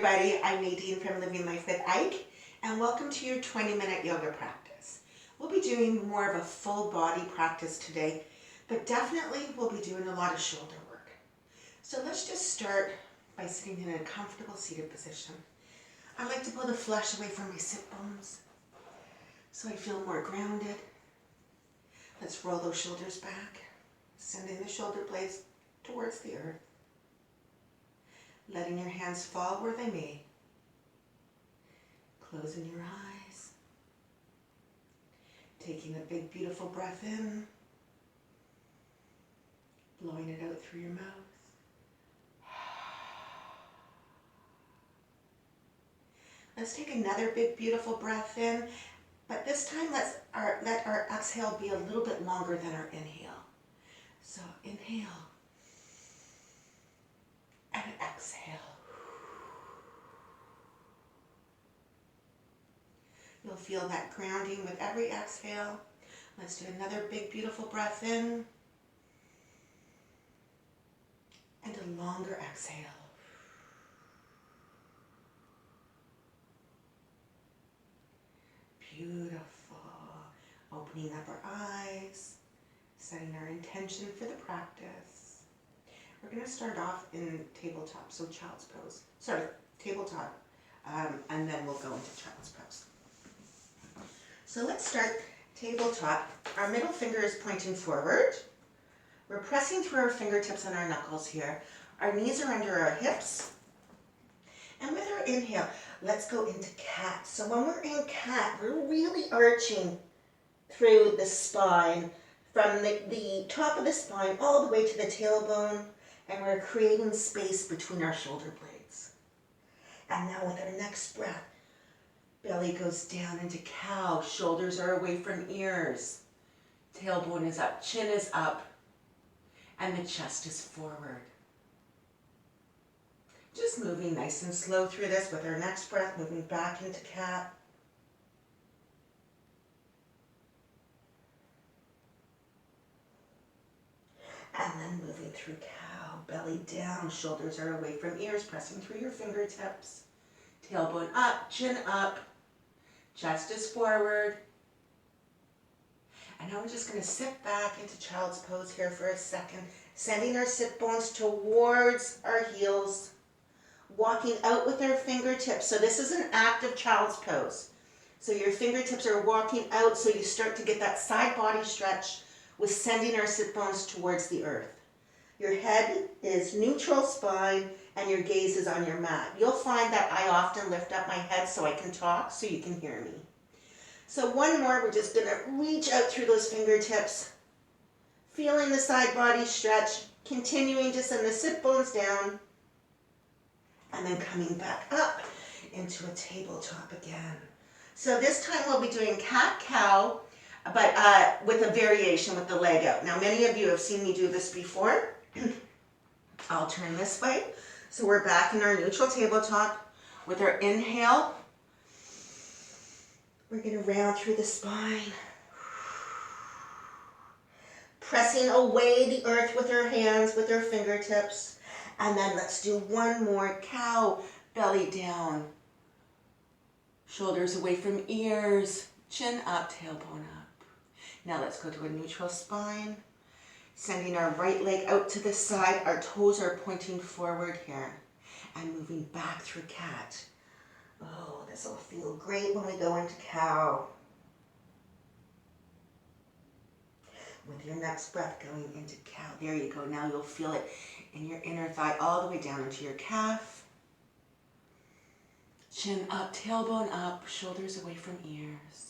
Everybody, I'm Nadine from Living Life with Ike, and welcome to your 20-minute yoga practice. We'll be doing more of a full body practice today, but definitely we'll be doing a lot of shoulder work. So let's just start by sitting in a comfortable seated position. I like to pull the flesh away from my sit bones so I feel more grounded. Let's roll those shoulders back, sending the shoulder blades towards the earth. Letting your hands fall where they may. Closing your eyes. Taking a big, beautiful breath in. Blowing it out through your mouth. Let's take another big, beautiful breath in, but this time let our exhale be a little bit longer than our inhale. So inhale and exhale. You'll feel that grounding with every exhale. Let's do another big, beautiful breath in and a longer exhale. Beautiful. Opening up our eyes, setting our intention for the practice. We're going to start off in tabletop, so child's pose. Sorry, tabletop, and then we'll go into child's pose. So let's start tabletop. Our middle finger is pointing forward. We're pressing through our fingertips and our knuckles here. Our knees are under our hips. And with our inhale, let's go into cat. So when we're in cat, we're really arching through the spine, from the top of the spine all the way to the tailbone, and we're creating space between our shoulder blades. And now with our next breath, belly goes down into cow, shoulders are away from ears, tailbone is up, chin is up, and the chest is forward. Just moving nice and slow through this with our next breath, moving back into cat. And then moving through cow, belly down, shoulders are away from ears, pressing through your fingertips. Tailbone up, chin up, chest is forward. And now we're just going to sit back into child's pose here for a second, sending our sit bones towards our heels, walking out with our fingertips. So this is an active child's pose. So your fingertips are walking out, so you start to get that side body stretch with sending our sit bones towards the earth. Your head is neutral spine and your gaze is on your mat. You'll find that I often lift up my head so I can talk, so you can hear me. So one more, we're just gonna reach out through those fingertips, feeling the side body stretch, continuing to send the sit bones down, and then coming back up into a tabletop again. So this time we'll be doing cat-cow, but with a variation with the leg out. Now many of you have seen me do this before. I'll turn this way. So we're back in our neutral tabletop. With our inhale, we're going to round through the spine. Pressing away the earth with our hands, with our fingertips. And then let's do one more cow, belly down. Shoulders away from ears, chin up, tailbone up. Now let's go to a neutral spine. Sending our right leg out to the side. Our toes are pointing forward here. And moving back through cat. Oh, this will feel great when we go into cow. With your next breath going into cow. There you go. Now you'll feel it in your inner thigh all the way down into your calf. Chin up, tailbone up, shoulders away from ears.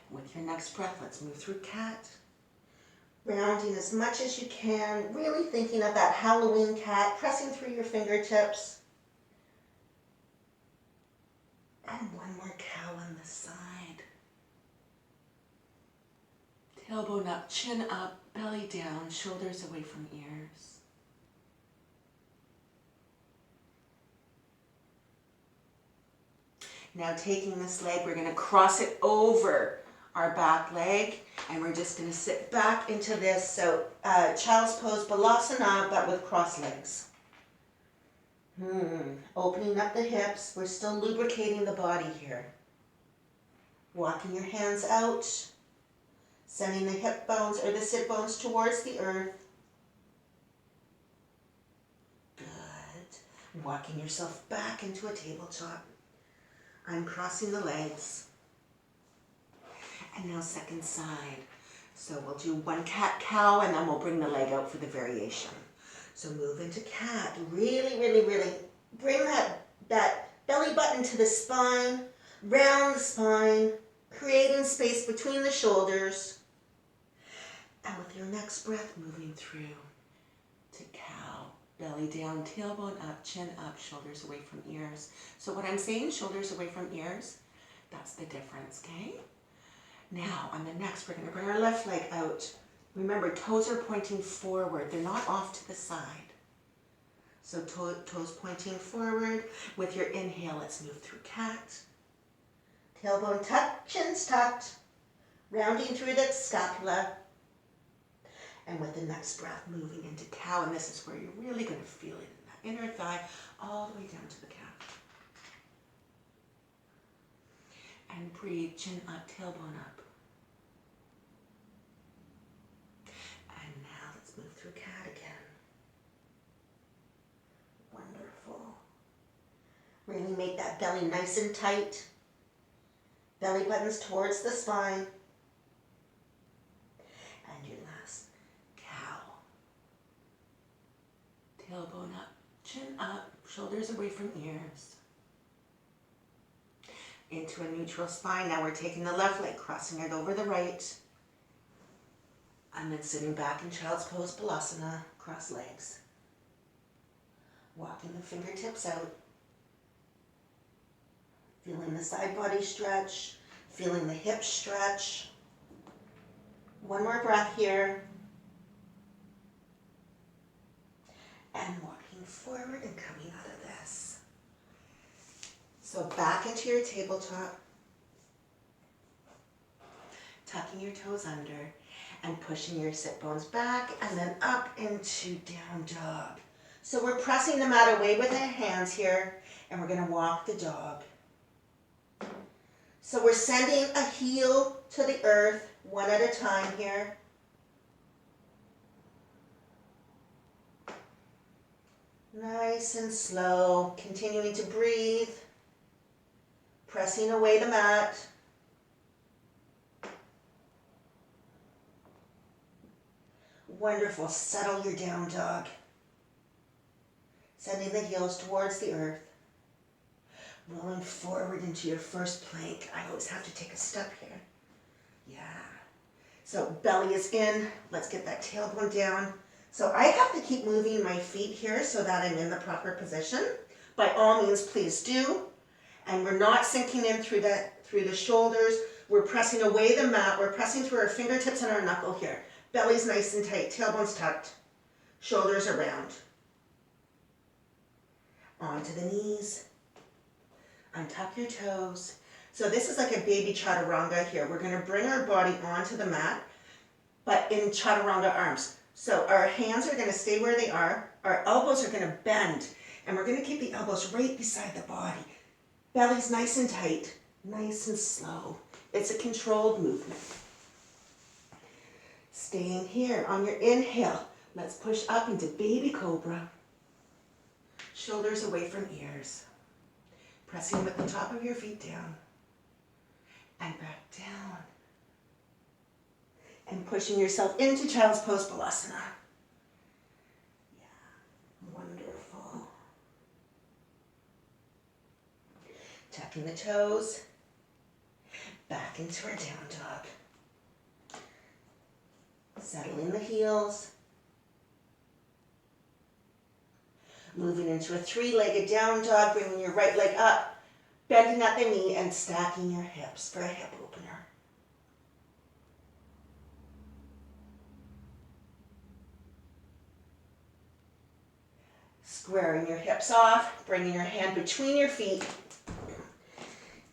With your next breath, let's move through cat. Rounding as much as you can, really thinking of that Halloween cat, pressing through your fingertips. And one more cow on the side. Tailbone up, chin up, belly down, shoulders away from ears. Now taking this leg, we're going to cross it over our back leg, and we're just going to sit back into this. So child's pose, balasana, but with crossed legs. Opening up the hips. We're still lubricating the body here. Walking your hands out. Sending the hip bones or the sit bones towards the earth. Good. Walking yourself back into a tabletop. I'm crossing the legs. And now second side. So we'll do one cat-cow and then we'll bring the leg out for the variation. So move into cat. Really, really, really bring that belly button to the spine, round the spine, creating space between the shoulders. And with your next breath, moving through to cow. Belly down, tailbone up, chin up, shoulders away from ears. So when I'm saying shoulders away from ears, that's the difference, okay? Now, on the next, we're going to bring our left leg out. Remember, toes are pointing forward. They're not off to the side. So toes pointing forward. With your inhale, let's move through cat. Tailbone tucked, chin's tucked. Rounding through the scapula. And with the next breath, moving into cow. And this is where you're really going to feel it in that inner thigh, all the way down to the calf. And breathe, chin up, tailbone up. And now let's move through cat again. Wonderful. Really make that belly nice and tight. Belly buttons towards the spine. And your last, cow. Tailbone up, chin up, shoulders away from ears. Into a neutral spine. Now we're taking the left leg, crossing it over the right. And then sitting back in child's pose, balasana, cross legs. Walking the fingertips out. Feeling the side body stretch, feeling the hips stretch. One more breath here. And walking forward and coming out of this. So back into your tabletop. Tucking your toes under and pushing your sit bones back and then up into down dog. So we're pressing the mat away with our hands here and we're going to walk the dog. So we're sending a heel to the earth one at a time here. Nice and slow, continuing to breathe, pressing away the mat. Wonderful, settle your down dog. Sending the heels towards the earth. Rolling forward into your first plank. I always have to take a step here. Yeah. So belly is in. Let's get that tailbone down. So I have to keep moving my feet here so that I'm in the proper position. By all means, please do. And we're not sinking in through the shoulders. We're pressing away the mat. We're pressing through our fingertips and our knuckle here. Belly's nice and tight. Tailbone's tucked. Shoulders around. Onto the knees. Untuck your toes. So this is like a baby chaturanga here. We're going to bring our body onto the mat, but in chaturanga arms. So our hands are going to stay where they are. Our elbows are going to bend, and we're going to keep the elbows right beside the body. Belly's nice and tight, nice and slow. It's a controlled movement. Staying here on your inhale. Let's push up into baby cobra. Shoulders away from ears. Pressing with the top of your feet down. And back down. And pushing yourself into child's pose, balasana. Yeah, wonderful. Tucking the toes. Back into our down dog. Settling the heels. Moving into a three-legged down dog, bringing your right leg up, bending at the knee and stacking your hips for a hip opener. Squaring your hips off, bringing your hand between your feet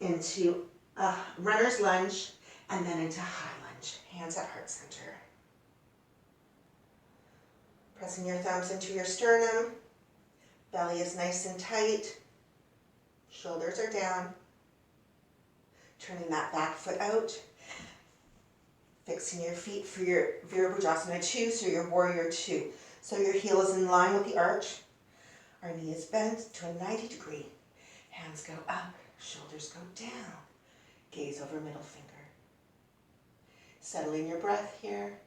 into a runner's lunge and then into high lunge, hands at heart center. Pressing your thumbs into your sternum. Belly is nice and tight. Shoulders are down. Turning that back foot out. Fixing your feet for your Virabhadrasana 2, so your Warrior 2. So your heel is in line with the arch. Our knee is bent to a 90 degree. Hands go up, shoulders go down. Gaze over middle finger. Settling your breath here.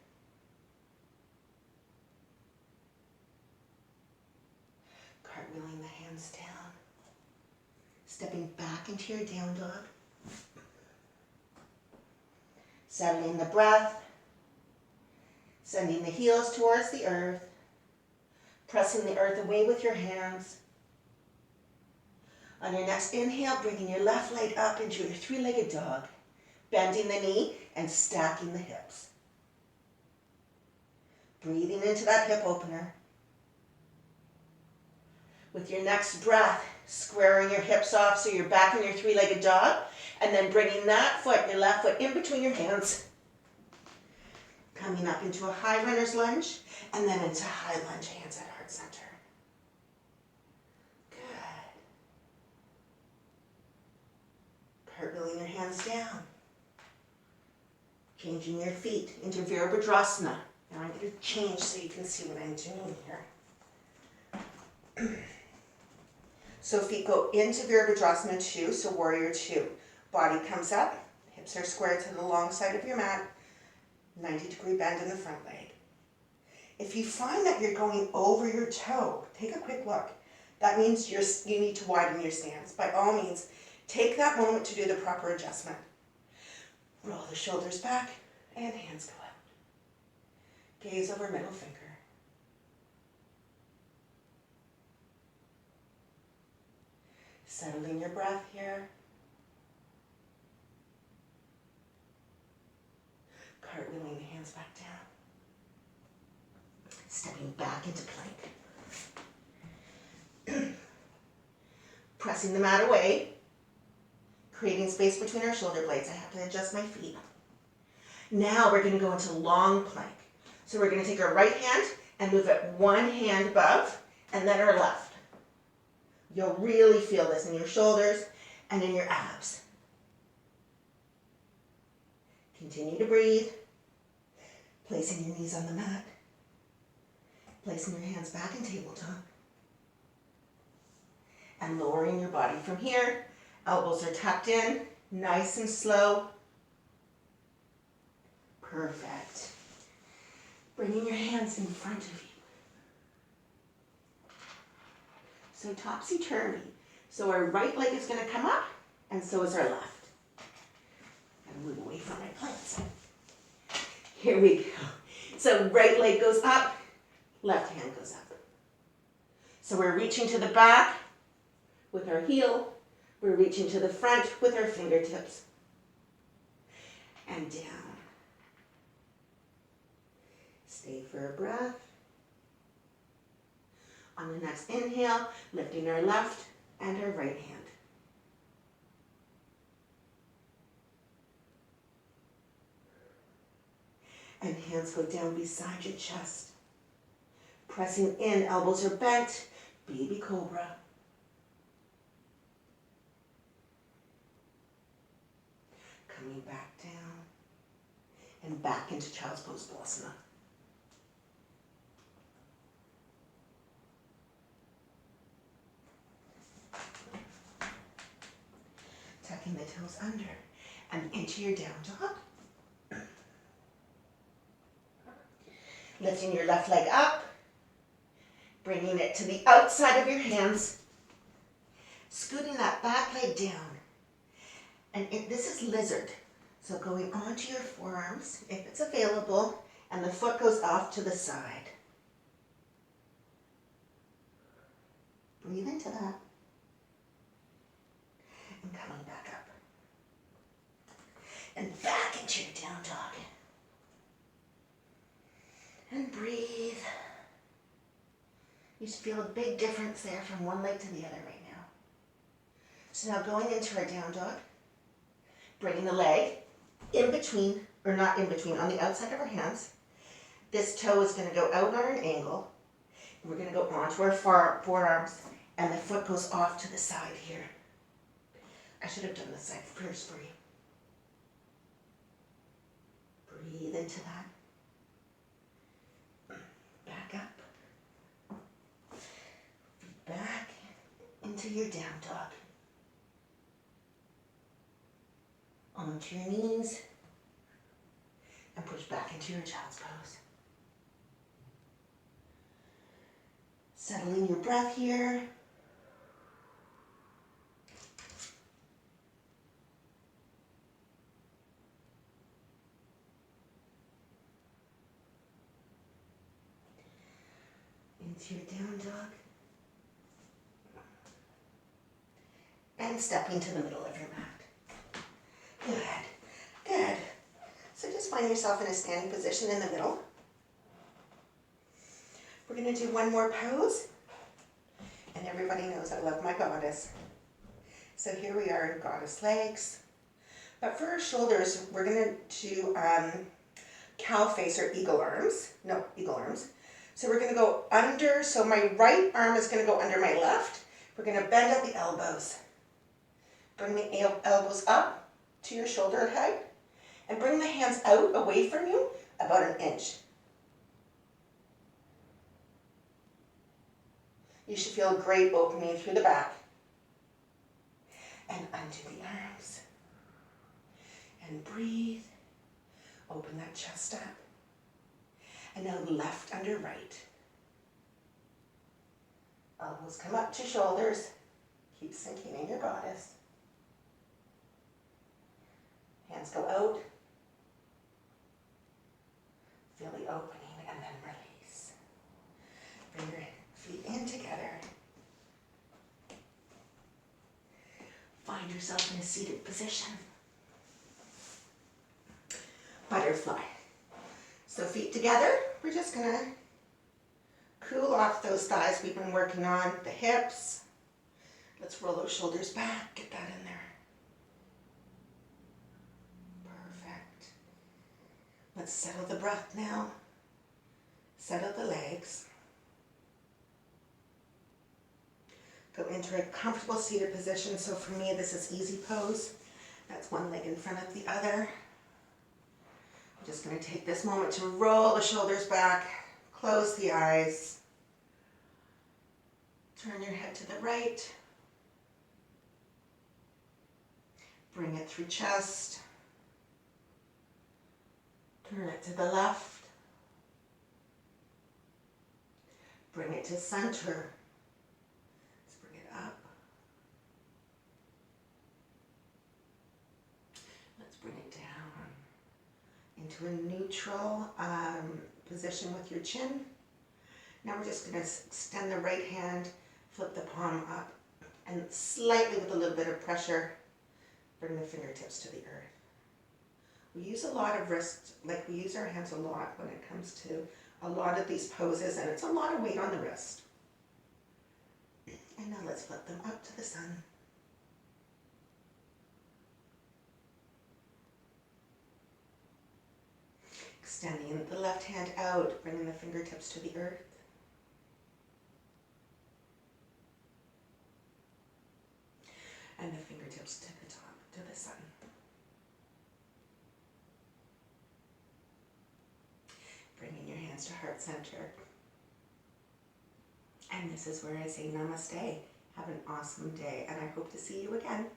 Cartwheeling the hands down. Stepping back into your down dog. Settling the breath. Sending the heels towards the earth. Pressing the earth away with your hands. On your next inhale, bringing your left leg up into your three-legged dog. Bending the knee and stacking the hips. Breathing into that hip opener. With your next breath, squaring your hips off so you're back in your three-legged dog, and then bringing that foot, your left foot, in between your hands. Coming up into a high runner's lunge, and then into high lunge, hands at heart center. Good. Cartwheeling your hands down. Changing your feet into Virabhadrasana. Now I'm going to change so you can see what I'm doing here. So feet go into Virabhadrasana 2, so Warrior 2. Body comes up, hips are square to the long side of your mat, 90 degree bend in the front leg. If you find that you're going over your toe, take a quick look. That means you need to widen your stance. By all means, take that moment to do the proper adjustment. Roll the shoulders back and hands go out. Gaze over middle finger. Settling your breath here. Cartwheeling the hands back down. Stepping back into plank. Pressing the mat away. Creating space between our shoulder blades. I have to adjust my feet. Now we're going to go into long plank. So we're going to take our right hand and move it one hand above and then our left. You'll really feel this in your shoulders and in your abs. Continue to breathe. Placing your knees on the mat. Placing your hands back in tabletop. And lowering your body from here. Elbows are tucked in, nice and slow. Perfect. Bringing your hands in front of you. So topsy-turvy. So our right leg is going to come up, and so is our left. And move away from my planks. Here we go. So right leg goes up, left hand goes up. So we're reaching to the back with our heel. We're reaching to the front with our fingertips. And down. Stay for a breath. On the next inhale, lifting our left and our right hand. And hands go down beside your chest. Pressing in, elbows are bent, baby cobra. Coming back down and back into child's pose balasana. Tucking the toes under and into your down dog. Lifting your left leg up, bringing it to the outside of your hands, scooting that back leg down. And this is lizard. So going onto your forearms, if it's available, and the foot goes off to the side. Breathe into that. And coming back up. And back into your down dog. And breathe. You should feel a big difference there from one leg to the other right now. So now going into our down dog, bringing the leg in between, or not in between, on the outside of our hands. This toe is going to go out on an angle. We're going to go onto our forearms And the foot goes off to the side here. I should have done this side first for you. Breathe into that. Back up. Feet back into your down dog. Onto your knees. And push back into your child's pose. Settling your breath here. Into your down dog. And stepping to the middle of your mat. Good, good. So just find yourself in a standing position in the middle. We're going to do one more pose. And everybody knows I love my goddess. So here we are in goddess legs. But for our shoulders, we're going to do cow face or eagle arms. No, eagle arms. So we're going to go under, so my right arm is going to go under my left. We're going to bend at the elbows. Bring the elbows up to your shoulder height. And bring the hands out away from you about an inch. You should feel a great opening through the back. And undo the arms. And breathe. Open that chest up. And now left under right. Elbows come up to shoulders. Keep sinking in your goddess. Hands go out. Feel the opening and then release. Bring your feet in together. Find yourself in a seated position. Butterfly. So feet together, we're just going to cool off those thighs we've been working on, the hips. Let's roll those shoulders back, get that in there. Perfect. Let's settle the breath now. Settle the legs. Go into a comfortable seated position. So for me, this is easy pose. That's one leg in front of the other. I'm just going to take this moment to roll the shoulders back, close the eyes, turn your head to the right, bring it through chest, turn it to the left, bring it to center, let's bring it up, let's bring it down. Into a neutral position with your chin. Now we're just going to extend the right hand, flip the palm up, and slightly with a little bit of pressure, bring the fingertips to the earth. We use a lot of wrist, like we use our hands a lot when it comes to a lot of these poses, and it's a lot of weight on the wrist. And now let's flip them up to the sun. Extending the left hand out, bringing the fingertips to the earth. And the fingertips to the top, to the sun. Bringing your hands to heart center. And this is where I say namaste. Have an awesome day, and I hope to see you again.